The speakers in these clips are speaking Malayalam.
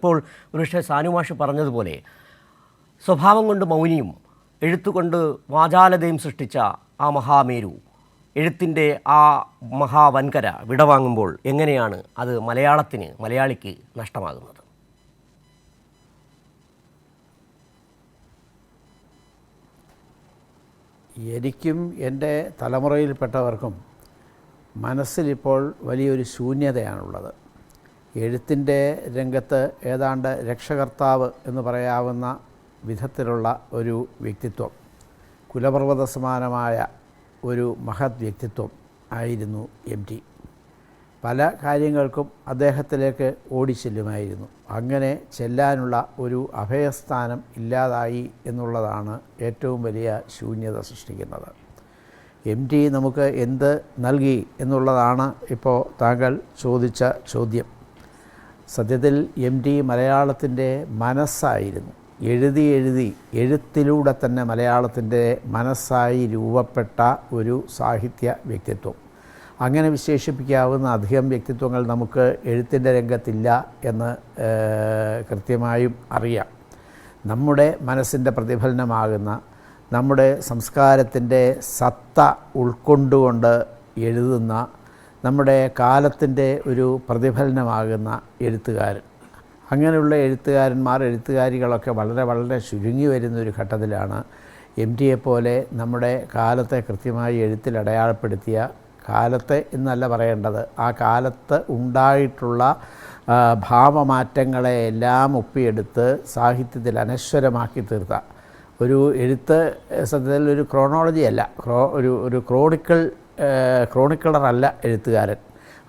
ഇപ്പോൾ ഒരുപക്ഷെ സാനുമാഷ് പറഞ്ഞതുപോലെ സ്വഭാവം കൊണ്ട് മൗനിയും എഴുത്തുകൊണ്ട് വാചാലതയും സൃഷ്ടിച്ച ആ മഹാമേരു എഴുത്തിൻ്റെ ആ മഹാവൻകര വിടവാങ്ങുമ്പോൾ എങ്ങനെയാണ് അത് മലയാളിക്ക് നഷ്ടമാകുന്നത്? എനിക്കും എൻ്റെ തലമുറയിൽപ്പെട്ടവർക്കും മനസ്സിലിപ്പോൾ വലിയൊരു ശൂന്യതയാണുള്ളത്. എഴുത്തിൻ്റെ രംഗത്ത് ഏതാണ്ട് രക്ഷകർത്താവ് എന്ന് പറയാവുന്ന വിധത്തിലുള്ള ഒരു വ്യക്തിത്വം, കുലപർവ്വത സമാനമായ ഒരു മഹത് വ്യക്തിത്വം ആയിരുന്നു MT. പല കാര്യങ്ങൾക്കും അദ്ദേഹത്തിലേക്ക് ഓടിച്ചെല്ലുമായിരുന്നു. അങ്ങനെ ചെല്ലാനുള്ള ഒരു അഭയസ്ഥാനം ഇല്ലാതായി എന്നുള്ളതാണ് ഏറ്റവും വലിയ ശൂന്യത സൃഷ്ടിക്കുന്നത്. MT നമുക്ക് എന്ത് നൽകി എന്നുള്ളതാണ് ഇപ്പോൾ താങ്കൾ ചോദിച്ച ചോദ്യം. സത്യത്തിൽ MT മലയാളത്തിൻ്റെ മനസ്സായിരുന്നു. എഴുതി എഴുത്തിലൂടെ തന്നെ മലയാളത്തിൻ്റെ മനസ്സായി രൂപപ്പെട്ട ഒരു സാഹിത്യ വ്യക്തിത്വം. അങ്ങനെ വിശേഷിപ്പിക്കാവുന്ന അധികം വ്യക്തിത്വങ്ങൾ നമുക്ക് എഴുത്തിൻ്റെ രംഗത്തില്ല എന്ന് കൃത്യമായും അറിയാം. നമ്മുടെ മനസ്സിൻ്റെ പ്രതിഫലനമാകുന്ന, നമ്മുടെ സംസ്കാരത്തിൻ്റെ സത്ത ഉൾക്കൊണ്ടുകൊണ്ട് എഴുതുന്ന, നമ്മുടെ കാലത്തിൻ്റെ ഒരു പ്രതിഫലനമാകുന്ന എഴുത്തുകാരൻ, അങ്ങനെയുള്ള എഴുത്തുകാരികളൊക്കെ വളരെ ചുരുങ്ങി വരുന്നൊരു ഘട്ടത്തിലാണ് MTയെപ്പോലെ നമ്മുടെ കാലത്തെ കൃത്യമായി എഴുത്തിൽ അടയാളപ്പെടുത്തിയ, കാലത്തെ എന്നല്ല പറയേണ്ടത്, ആ കാലത്ത് ഉണ്ടായിട്ടുള്ള ഭാവമാറ്റങ്ങളെ എല്ലാം ഒപ്പിയെടുത്ത് സാഹിത്യത്തിൽ അനശ്വരമാക്കി തീർത്ത ഒരു എഴുത്ത്. സത്യത്തിൽ ഒരു ക്രോണോളജി അല്ല, ഒരു ക്രോണിക്കിളറല്ല എഴുത്തുകാരൻ.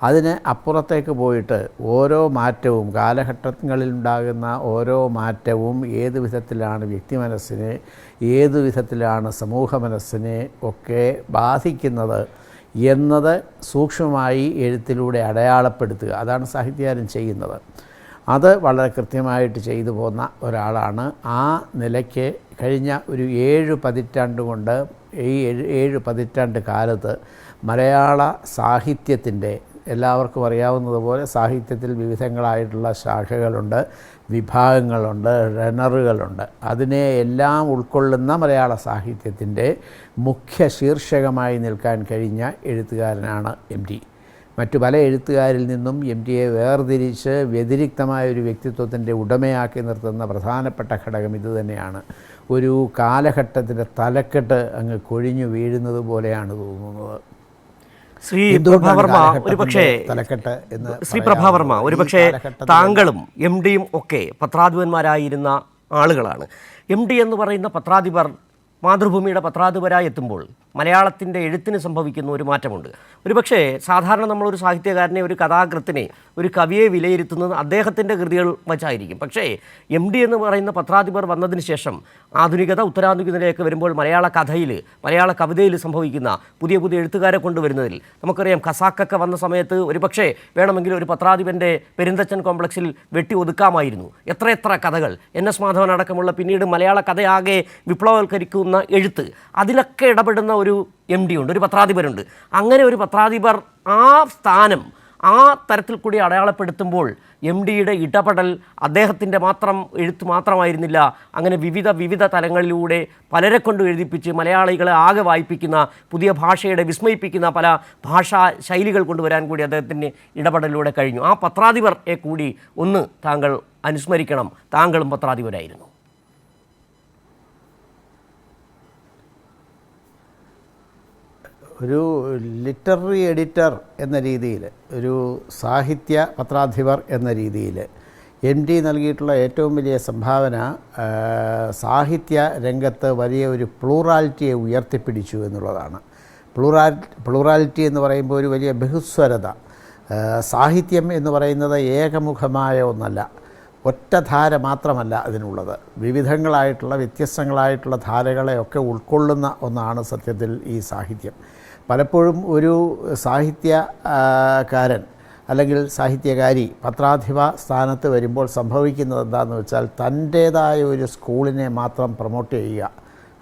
അതിന് അപ്പുറത്തേക്ക് പോയിട്ട് ഓരോ മാറ്റവും, കാലഘട്ടങ്ങളിലുണ്ടാകുന്ന ഓരോ മാറ്റവും ഏത് വിധത്തിലാണ് വ്യക്തി മനസ്സിനെ, ഏത് വിധത്തിലാണ് സമൂഹ മനസ്സിനെ ഒക്കെ ബാധിക്കുന്നത് എന്നത് സൂക്ഷ്മമായി എഴുത്തിലൂടെ അടയാളപ്പെടുത്തുക. അതാണ് സാഹിത്യകാരൻ ചെയ്യുന്നത്. അത് വളരെ കൃത്യമായിട്ട് ചെയ്തു പോന്ന ഒരാളാണ്. ആ നിലയ്ക്ക് കഴിഞ്ഞ ഒരു 7 പതിറ്റാണ്ട് കൊണ്ട്, ഈ 7 പതിറ്റാണ്ട് കാലത്ത് മലയാള സാഹിത്യത്തിൻ്റെ, എല്ലാവർക്കും അറിയാവുന്നതുപോലെ സാഹിത്യത്തിൽ വിവിധങ്ങളായിട്ടുള്ള ശാഖകളുണ്ട്, വിഭാഗങ്ങളുണ്ട്, റെനറുകളുണ്ട്. അതിനെ എല്ലാം ഉൾക്കൊള്ളുന്ന മലയാള സാഹിത്യത്തിൻ്റെ മുഖ്യ ശീർഷകമായി നിൽക്കാൻ കഴിഞ്ഞ എഴുത്തുകാരനാണ് MT. മറ്റു പല എഴുത്തുകാരിൽ നിന്നും MTയെ വേർതിരിച്ച് വ്യതിരിക്തമായ ഒരു വ്യക്തിത്വത്തിൻ്റെ ഉടമയാക്കി നിർത്തുന്ന പ്രധാനപ്പെട്ട ഘടകം ഇതുതന്നെയാണ്. ഒരു കാലഘട്ടത്തിൻ്റെ തലക്കെട്ട് അങ്ങ് കൊഴിഞ്ഞു വീഴുന്നത് പോലെയാണ് തോന്നുന്നത്. ശ്രീ പ്രഭാവർമ്മ, ഒരുപക്ഷെ താങ്കളും MTയും ഒക്കെ പത്രാധിപന്മാരായിരുന്ന ആളുകളാണ്. MT എന്ന് പറയുന്ന പത്രാധിപർ മാതൃഭൂമിയുടെ പത്രാധിപരായി എത്തുമ്പോൾ മലയാളത്തിൻ്റെ എഴുത്തിന് സംഭവിക്കുന്ന ഒരു മാറ്റമുണ്ട്. ഒരുപക്ഷെ സാധാരണ നമ്മളൊരു സാഹിത്യകാരനെ, ഒരു കഥാകൃത്തിനെ, ഒരു കവിയെ വിലയിരുത്തുന്നത് അദ്ദേഹത്തിൻ്റെ കൃതികൾ വച്ചായിരിക്കും. പക്ഷേ MT എന്ന് പറയുന്ന പത്രാധിപർ വന്നതിന് ശേഷം ആധുനികത, ഉത്തരാധുനികതയിലേക്ക് വരുമ്പോൾ മലയാള കഥയിൽ, മലയാള കവിതയിൽ സംഭവിക്കുന്ന പുതിയ എഴുത്തുകാരെ കൊണ്ടുവരുന്നതിൽ നമുക്കറിയാം. ഖസാക്കൊക്കെ വന്ന സമയത്ത് ഒരുപക്ഷെ വേണമെങ്കിൽ ഒരു പത്രാധിപൻ്റെ പെരുന്തച്ചൻ കോംപ്ലക്സിൽ വെട്ടി ഒതുക്കാമായിരുന്നു. എത്ര കഥകൾ, NS മാധവൻ അടക്കമുള്ള പിന്നീട് മലയാള കഥയാകെ വിപ്ലവവൽക്കരിക്കുന്ന എഴുത്ത്, അതിലൊക്കെ ഇടപെടുന്ന ഒരു MT ഉണ്ട്, ഒരു പത്രാധിപരുണ്ട്. അങ്ങനെ ഒരു പത്രാധിപർ ആ സ്ഥാനം ആ തരത്തിൽ കൂടി അടയാളപ്പെടുത്തുമ്പോൾ MTയുടെ ഇടപെടൽ അദ്ദേഹത്തിൻ്റെ എഴുത്ത് മാത്രമായിരുന്നില്ല. അങ്ങനെ വിവിധ തലങ്ങളിലൂടെ പലരെ കൊണ്ട് എഴുതിപ്പിച്ച് മലയാളികളെ ആകെ വായിപ്പിക്കുന്ന, പുതിയ ഭാഷയുടെ വിസ്മയിപ്പിക്കുന്ന പല ഭാഷാ ശൈലികൾ കൊണ്ടുവരാൻ കൂടി അദ്ദേഹത്തിൻ്റെ ഇടപെടലിലൂടെ കഴിഞ്ഞു. ആ പത്രാധിപരെ കൂടി ഒന്ന് താങ്കൾ അനുസ്മരിക്കണം. താങ്കളും പത്രാധിപരായിരുന്നു. ഒരു ലിറ്റററി എഡിറ്റർ എന്ന രീതിയിൽ, ഒരു സാഹിത്യ പത്രാധിപർ എന്ന രീതിയിൽ MT നൽകിയിട്ടുള്ള ഏറ്റവും വലിയ സംഭാവന സാഹിത്യ രംഗത്ത് വലിയ ഒരു പ്ലൂറാലിറ്റിയെ ഉയർത്തിപ്പിടിച്ചു എന്നുള്ളതാണ്. പ്ലൂറാലിറ്റി എന്ന് പറയുമ്പോൾ ഒരു വലിയ ബഹുസ്വരത. സാഹിത്യം എന്ന് പറയുന്നത് ഏകമുഖമായ ഒന്നല്ല, ഒറ്റ ധാര മാത്രമല്ല അതിനുള്ളത്. വിവിധങ്ങളായിട്ടുള്ള, വ്യത്യസ്തങ്ങളായിട്ടുള്ള ധാരകളെയൊക്കെ ഉൾക്കൊള്ളുന്ന ഒന്നാണ് സത്യത്തിൽ ഈ സാഹിത്യം. പലപ്പോഴും ഒരു സാഹിത്യകാരൻ അല്ലെങ്കിൽ സാഹിത്യകാരി പത്രാധിപ സ്ഥാനത്ത് വരുമ്പോൾ സംഭവിക്കുന്നത് എന്താണെന്ന് വെച്ചാൽ, തൻ്റേതായ ഒരു സ്കൂളിനെ മാത്രം പ്രൊമോട്ട് ചെയ്യുക.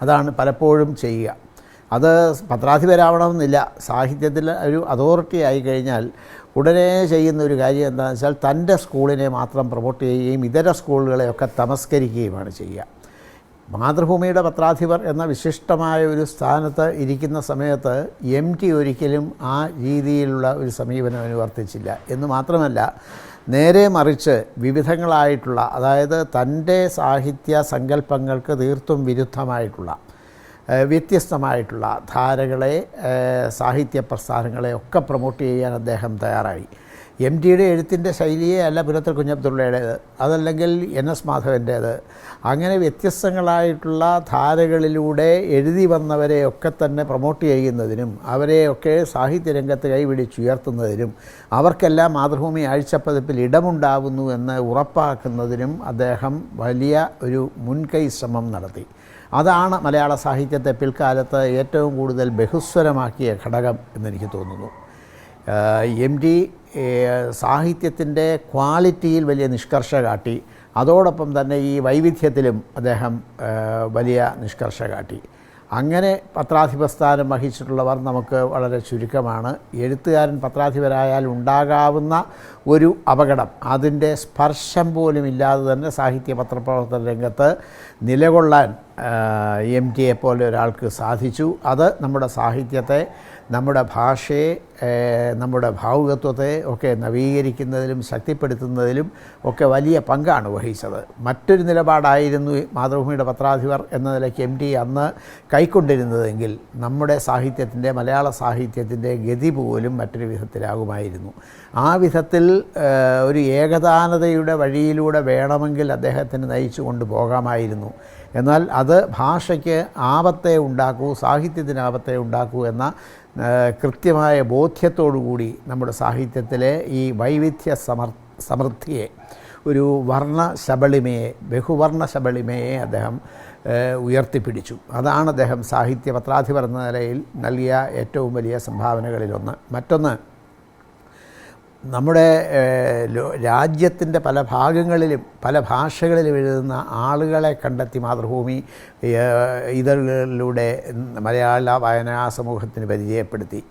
അതാണ് പലപ്പോഴും ചെയ്യുക. അത് പത്രാധിപരാവണമെന്നില്ല. സാഹിത്യത്തിൽ ഒരു അതോറിറ്റി ആയി കഴിഞ്ഞാൽ ഉടനെ ചെയ്യുന്ന ഒരു കാര്യം എന്താണെന്ന് വെച്ചാൽ തൻ്റെ സ്കൂളിനെ മാത്രം പ്രൊമോട്ട് ചെയ്യുകയും ഇതര സ്കൂളുകളെയൊക്കെ തമസ്കരിക്കുകയുമാണ് ചെയ്യുക. മാതൃഭൂമിയുടെ പത്രാധിപർ എന്ന വിശിഷ്ടമായ ഒരു സ്ഥാനത്ത് ഇരിക്കുന്ന സമയത്ത് MT ഒരിക്കലും ആ രീതിയിലുള്ള ഒരു സമീപനം അനുവർത്തിച്ചില്ല. എന്ന് മാത്രമല്ല, നേരെ മറിച്ച് വിവിധങ്ങളായിട്ടുള്ള, അതായത് തൻ്റെ സാഹിത്യ സങ്കല്പങ്ങൾക്ക് തീർത്തും വിരുദ്ധമായിട്ടുള്ള വ്യത്യസ്തമായിട്ടുള്ള ധാരകളെ, സാഹിത്യ പ്രസ്ഥാനങ്ങളെ ഒക്കെ പ്രൊമോട്ട് ചെയ്യാൻ അദ്ദേഹം തയ്യാറായി. MTയുടെ എഴുത്തിൻ്റെ ശൈലിയെ അല്ല പുരത്തൽ കുഞ്ഞബ്ദുള്ളയുടേത്, അതല്ലെങ്കിൽ NS മാധവൻ്റേത്. അങ്ങനെ വ്യത്യസ്തങ്ങളായിട്ടുള്ള ധാരകളിലൂടെ എഴുതി വന്നവരെയൊക്കെ തന്നെ പ്രൊമോട്ട് ചെയ്യുന്നതിനും അവരെയൊക്കെ സാഹിത്യരംഗത്ത് കൈപിടിച്ചുയർത്തുന്നതിനും അവർക്കെല്ലാം മാതൃഭൂമി ആഴ്ചപ്പതിപ്പിൽ ഇടമുണ്ടാകുന്നു എന്ന് ഉറപ്പാക്കുന്നതിനും അദ്ദേഹം വലിയ ഒരു മുൻകൈ ശ്രമം നടത്തി. അതാണ് മലയാള സാഹിത്യത്തെ പിൽക്കാലത്ത് ഏറ്റവും കൂടുതൽ ബഹുസ്വരമാക്കിയ ഘടകം എന്നെനിക്ക് തോന്നുന്നു. MT സാഹിത്യത്തിൻ്റെ ക്വാളിറ്റിയിൽ വലിയ നിഷ്കർഷ കാട്ടി. അതോടൊപ്പം തന്നെ ഈ വൈവിധ്യത്തിലും അദ്ദേഹം വലിയ നിഷ്കർഷ കാട്ടി. അങ്ങനെ പത്രാധിപസ്ഥാനം വഹിച്ചിട്ടുള്ളവർ നമുക്ക് വളരെ ചുരുക്കമാണ്. എഴുത്തുകാരൻ പത്രാധിപരായാൽ ഉണ്ടാകാവുന്ന ഒരു അപകടം, അതിൻ്റെ സ്പർശം പോലും ഇല്ലാതെ തന്നെ സാഹിത്യ പത്രപ്രവർത്തന രംഗത്ത് നിലകൊള്ളാൻ MTയെ പോലെ ഒരാൾക്ക് സാധിച്ചു. അത് നമ്മുടെ സാഹിത്യത്തെ, നമ്മുടെ ഭാഷയെ, നമ്മുടെ ഭാവുകത്വത്തെ ഒക്കെ നവീകരിക്കുന്നതിലും ശക്തിപ്പെടുത്തുന്നതിലും ഒക്കെ വലിയ പങ്കാണ് വഹിച്ചത്. മറ്റൊരു നിലപാടായിരുന്നു മാതൃഭൂമിയുടെ പത്രാധിപർ എന്ന നിലയ്ക്ക് MT അന്ന് കൈക്കൊണ്ടിരുന്നതെങ്കിൽ നമ്മുടെ സാഹിത്യത്തിൻ്റെ, മലയാള സാഹിത്യത്തിൻ്റെ ഗതി പോലും മറ്റൊരു വിധത്തിലാകുമായിരുന്നു. ആ വിധത്തിൽ ഒരു ഏകതാനതയുടെ വഴിയിലൂടെ വേണമെങ്കിൽ അദ്ദേഹത്തിന് നയിച്ചു കൊണ്ടുപോകാമായിരുന്നു. എന്നാൽ അത് ഭാഷയ്ക്ക് ആപത്തെ ഉണ്ടാക്കൂ, സാഹിത്യത്തിന് ആപത്തെ ഉണ്ടാക്കൂ എന്ന കൃത്യമായ ബോധ്യത്തോടുകൂടി നമ്മുടെ സാഹിത്യത്തിലെ ഈ വൈവിധ്യ സമൃദ്ധിയെ, ഒരു വർണ്ണശബളിമയെ, ബഹുവർണ്ണ ശബളിമയെ അദ്ദേഹം ഉയർത്തിപ്പിടിച്ചു. അതാണ് അദ്ദേഹം സാഹിത്യ പത്രാധിപർ എന്ന നിലയിൽ നൽകിയ ഏറ്റവും വലിയ സംഭാവനകളിലൊന്ന്. മറ്റൊന്ന്, നമ്മുടെ രാജ്യത്തിൻ്റെ പല ഭാഗങ്ങളിലും പല ഭാഷകളിലും എഴുതുന്ന ആളുകളെ കണ്ടെത്തി മാതൃഭൂമി ഇതളിലൂടെ മലയാള വായനാ സമൂഹത്തിന് പരിചയപ്പെടുത്തി.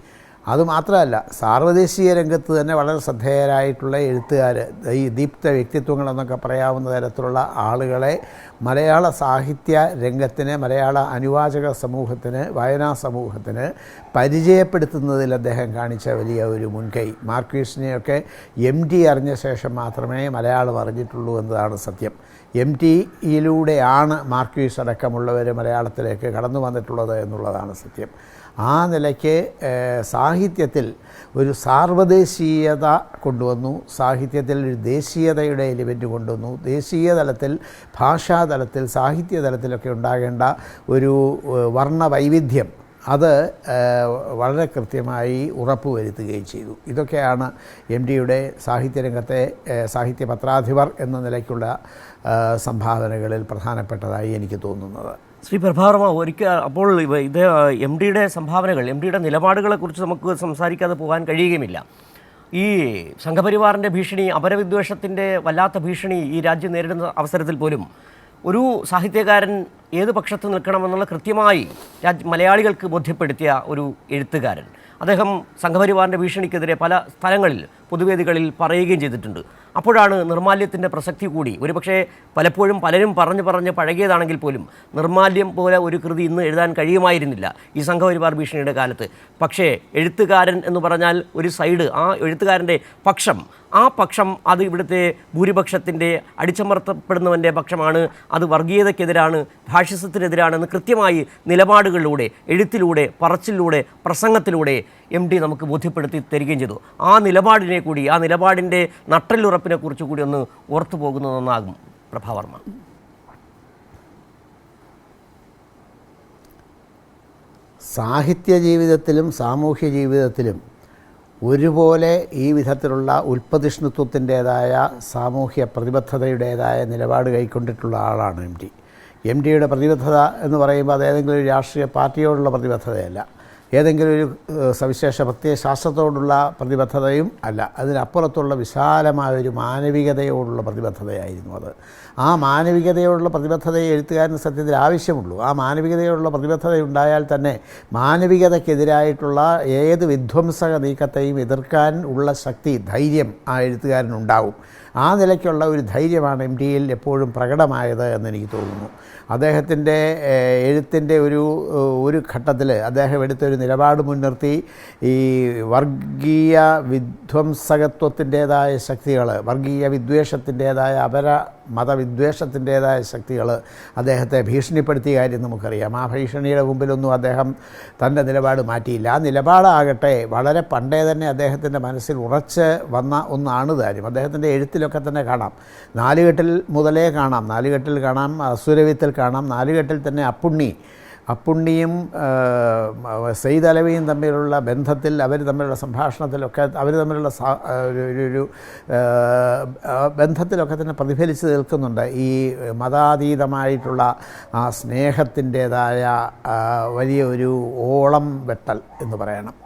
അതുമാത്രമല്ല, സാർവദേശീയ രംഗത്ത് തന്നെ വളരെ ശ്രദ്ധേയരായിട്ടുള്ള എഴുത്തുകാർ, ഈ ദീപ്ത വ്യക്തിത്വങ്ങളെന്നൊക്കെ പറയാവുന്ന തരത്തിലുള്ള ആളുകളെ മലയാള സാഹിത്യ രംഗത്തിന്, മലയാള അനുവാചക സമൂഹത്തിന്, വായനാ സമൂഹത്തിന് പരിചയപ്പെടുത്തുന്നതിൽ അദ്ദേഹം കാണിച്ച വലിയ ഒരു മുൻകൈ. മാർക്വീസിനെയൊക്കെ MT അറിഞ്ഞ ശേഷം മാത്രമേ മലയാളം അറിഞ്ഞിട്ടുള്ളൂ എന്നതാണ് സത്യം. MTയിലൂടെയാണ് മാർക്വീസ് അടക്കമുള്ളവർ മലയാളത്തിലേക്ക് കടന്നു വന്നിട്ടുള്ളത് എന്നുള്ളതാണ് സത്യം. ആ നിലയ്ക്ക് സാഹിത്യത്തിൽ ഒരു സാർവദേശീയത കൊണ്ടുവന്നു, സാഹിത്യത്തിൽ ഒരു ദേശീയതയുടെ എലിമെൻ്റ് കൊണ്ടുവന്നു. ദേശീയ തലത്തിൽ, ഭാഷാതലത്തിൽ, സാഹിത്യതലത്തിലൊക്കെ ഉണ്ടാകേണ്ട ഒരു വർണ്ണവൈവിധ്യം അത് വളരെ കൃത്യമായി ഉറപ്പുവരുത്തുകയും ചെയ്തു. ഇതൊക്കെയാണ് MTയുടെ സാഹിത്യരംഗത്തെ സാഹിത്യ പത്രാധിപർ എന്ന നിലയ്ക്കുള്ള സംഭാവനകളിൽ പ്രധാനപ്പെട്ടതായി എനിക്ക് തോന്നുന്നത്. ശ്രീ പ്രഭാവർമ്മ, ഒരിക്കൽ അപ്പോൾ ഇത് MTയുടെ സംഭാവനകൾ, MTയുടെ നിലപാടുകളെക്കുറിച്ച് നമുക്ക് സംസാരിക്കാതെ പോകാൻ കഴിയുകയുമില്ല. ഈ സംഘപരിവാറിൻ്റെ ഭീഷണി, അപരവിദ്വേഷത്തിൻ്റെ വല്ലാത്ത ഭീഷണി ഈ രാജ്യം നേരിടുന്ന അവസരത്തിൽ പോലും ഒരു സാഹിത്യകാരൻ ഏത് പക്ഷത്ത് നിൽക്കണമെന്നുള്ള കൃത്യമായി മലയാളികൾക്ക് ബോധ്യപ്പെടുത്തിയ ഒരു എഴുത്തുകാരൻ, അദ്ദേഹം സംഘപരിവാറിൻ്റെ ഭീഷണിക്കെതിരെ പല സ്ഥലങ്ങളിൽ, പൊതുവേദികളിൽ പറയുകയും ചെയ്തിട്ടുണ്ട്. അപ്പോഴാണ് നിർമാല്യത്തിൻ്റെ പ്രസക്തി കൂടി. ഒരുപക്ഷെ പലപ്പോഴും പലരും പറഞ്ഞ് പഴകിയതാണെങ്കിൽ പോലും നിർമാല്യം പോലെ ഒരു കൃതി ഇന്ന് എഴുതാൻ കഴിയുമായിരുന്നില്ല ഈ സംഘപരിവാർ ഭീഷണിയുടെ കാലത്ത്. പക്ഷേ എഴുത്തുകാരൻ എന്ന് പറഞ്ഞാൽ ഒരു സൈഡ്, ആ എഴുത്തുകാരൻ്റെ പക്ഷം, ആ പക്ഷം അത് ഇവിടുത്തെ ഭൂരിപക്ഷത്തിൻ്റെ, അടിച്ചമർത്തപ്പെടുന്നവൻ്റെ പക്ഷമാണ്, അത് വർഗീയതയ്ക്കെതിരാണ്, ഫാഷിസത്തിനെതിരാണെന്ന് കൃത്യമായി നിലപാടുകളിലൂടെ, എഴുത്തിലൂടെ, പറച്ചിലൂടെ, പ്രസംഗത്തിലൂടെ MT നമുക്ക് ബോധ്യപ്പെടുത്തി തരികയും ചെയ്തു. ആ നിലപാടിനെ കൂടി, ആ നിലപാടിൻ്റെ നട്ടെല്ലുറപ്പിനെ കുറിച്ച് കൂടി ഒന്ന് ഓർത്തു പോകുന്നതൊന്നാകും പ്രഭാവർമ്മ. സാഹിത്യ ജീവിതത്തിലും സാമൂഹ്യ ജീവിതത്തിലും ഒരുപോലെ ഈ വിധത്തിലുള്ള ഉൽപ്പതിഷ്ണുത്വത്തിൻ്റേതായ സാമൂഹ്യ പ്രതിബദ്ധതയുടേതായ നിലപാട് കൈക്കൊണ്ടിട്ടുള്ള ആളാണ് MT. MTയുടെ പ്രതിബദ്ധത എന്ന് പറയുമ്പോൾ അത് ഏതെങ്കിലും ഒരു രാഷ്ട്രീയ പാർട്ടിയോടുള്ള പ്രതിബദ്ധതയല്ല. ഏതെങ്കിലും ഒരു സവിശേഷ പ്രത്യയ ശാസ്ത്രത്തോടുള്ള പ്രതിബദ്ധതയും അല്ല. അതിനപ്പുറത്തുള്ള വിശാലമായൊരു മാനവികതയോടുള്ള പ്രതിബദ്ധതയായിരുന്നു അത്. ആ മാനവികതയോടുള്ള പ്രതിബദ്ധതയെ എഴുത്തുകാരന് സത്യത്തിൽ ആവശ്യമുള്ളൂ. ആ മാനവികതയോടുള്ള പ്രതിബദ്ധതയുണ്ടായാൽ തന്നെ മാനവികതയ്ക്കെതിരായിട്ടുള്ള ഏത് വിധ്വംസക നീക്കത്തെയും എതിർക്കാൻ ഉള്ള ശക്തി, ധൈര്യം ആ എഴുത്തുകാരനുണ്ടാവും. ആ നിലയ്ക്കുള്ള ഒരു ധൈര്യമാണ് എം ടിയിൽ എപ്പോഴും പ്രകടമായത് എന്നെനിക്ക് തോന്നുന്നു. അദ്ദേഹത്തിൻ്റെ എഴുത്തിൻ്റെ ഒരു ഘട്ടത്തിൽ അദ്ദേഹം എടുത്തൊരു നിലപാട് മുൻനിർത്തി ഈ വർഗീയ വിധ്വംസകത്വത്തിൻ്റേതായ ശക്തികൾ, വർഗീയ വിദ്വേഷത്തിൻ്റേതായ മതവിദ്വേഷത്തിൻ്റേതായ ശക്തികൾ അദ്ദേഹത്തെ ഭീഷണിപ്പെടുത്തിയ കാര്യം നമുക്കറിയാം. ആ ഭീഷണിയുടെ മുമ്പിലൊന്നും അദ്ദേഹം തൻ്റെ നിലപാട് മാറ്റിയില്ല. ആ നിലപാടാകട്ടെ വളരെ പണ്ടേ തന്നെ അദ്ദേഹത്തിൻ്റെ മനസ്സിൽ ഉറച്ച് വന്ന ഒന്നാണ് താനും. അദ്ദേഹത്തിൻ്റെ എഴുത്തിലൊക്കെ തന്നെ കാണാം, നാലുകെട്ടിൽ മുതലേ കാണാം, നാലുകെട്ടിൽ കാണാം, അസുരവിത്തിൽ കാണാം, നാലുകെട്ടിൽ തന്നെ അപ്പുണ്ണിയും സെയ്ദ് അലവിയും തമ്മിലുള്ള ബന്ധത്തിൽ, അവർ തമ്മിലുള്ള സംഭാഷണത്തിലൊക്കെ, അവർ തമ്മിലുള്ള ഒരു ബന്ധത്തിലൊക്കെ തന്നെ പ്രതിഫലിച്ച് നിൽക്കുന്നുണ്ട് ഈ മതാതീതമായിട്ടുള്ള ആ സ്നേഹത്തിൻ്റേതായ വലിയ ഒരു ഓളം വെട്ടൽ എന്ന് പറയണം.